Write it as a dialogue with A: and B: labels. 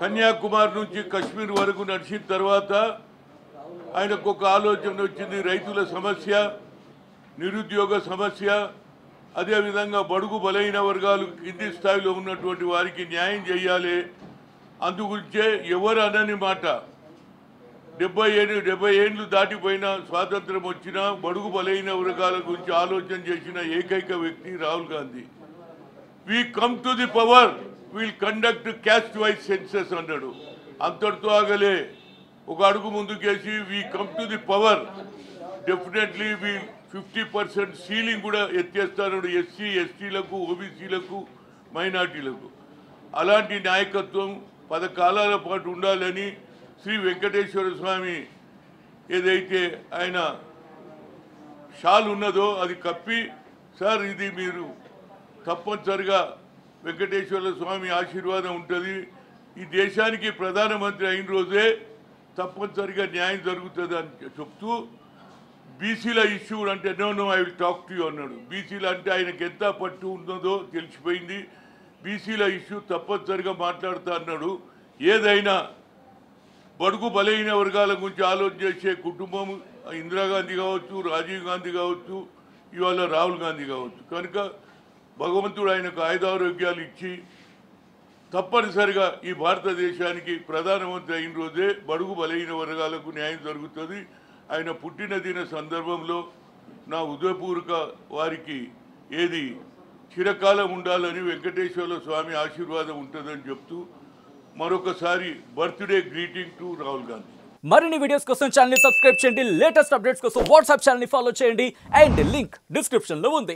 A: కన్యాకుమారి నుంచి కశ్మీర్ వరకు నడిచిన తర్వాత ఆయనకు ఒక ఆలోచన వచ్చింది. రైతుల సమస్య, నిరుద్యోగ సమస్య, అదేవిధంగా బడుగు బలైన వర్గాలు కింది స్థాయిలో ఉన్నటువంటి వారికి న్యాయం చేయాలి. అందుగురించే ఎవరు అనని మాట 70 ఏళ్ళు దాటిపోయిన స్వాతంత్రం వచ్చినా బడుగు బలైన వర్గాల గురించి ఆలోచన చేసిన ఏకైక వ్యక్తి Rahul Gandhi. We come to the power, will conduct caste wise census అన్నాడు. అంతటితో ఆగలే, ఒక అడుగు ముందుకేసి we come to the power, definitely we 50% ceiling కూడా ఎత్తేస్తాడు ఎస్సీ ఎస్టీలకు, ఓబీసీలకు, మైనార్టీలకు. అలాంటి నాయకత్వం 10 కాలాల పాటు ఉండాలని శ్రీ వెంకటేశ్వర స్వామి ఏదైతే ఆయన షాల్ ఉన్నదో అది కప్పి, సార్ ఇది మీరు తప్పనిసరిగా వెంకటేశ్వర స్వామి ఆశీర్వాదం ఉంటుంది, ఈ దేశానికి ప్రధానమంత్రి అయిన రోజే తప్పనిసరిగా న్యాయం జరుగుతుంది అని చెప్తూ బీసీల ఇష్యూ అంటే no I will talk to you అన్నాడు. బీసీలు అంటే ఆయనకి ఎంత పట్టు ఉన్నదో తెలిసిపోయింది. బీసీల ఇష్యూ తప్పనిసరిగా మాట్లాడుతా అన్నాడు. ఏదైనా బడుగు బలైన వర్గాల గురించి ఆలోచన చేసే కుటుంబం ఇందిరాగాంధీ కావచ్చు, రాజీవ్ గాంధీ కావచ్చు, ఇవాళ రాహుల్ గాంధీ కావచ్చు. కనుక భగవంతుడు ఆయనకు ఆయుధారోగ్యాలు ఇచ్చి తప్పనిసరిగా ఈ భారతదేశానికి ప్రధానమంత్రి అయిన రోజే బడుగు బలైన వర్గాలకు న్యాయం జరుగుతుంది. ఆయన పుట్టినదిన సందర్భంలో నా హృదయపూర్వక వారికి ఏది చిరకాలం ఉండాలని వెంకటేశ్వర స్వామి ఆశీర్వాదం ఉంటుందని చెప్తూ మరొకసారి birthday greeting to Rahul Gandhi.
B: మరిన్ని వీడియోస్ కోసం ఛానల్ ని సబ్స్క్రైబ్ చేయండి, లేటెస్ట్ అప్డేట్స్ కోసం వాట్సాప్ ఛానల్ ని ఫాలో చేయండి అండ్ లింక్ డిస్క్రిప్షన్ లో ఉంది.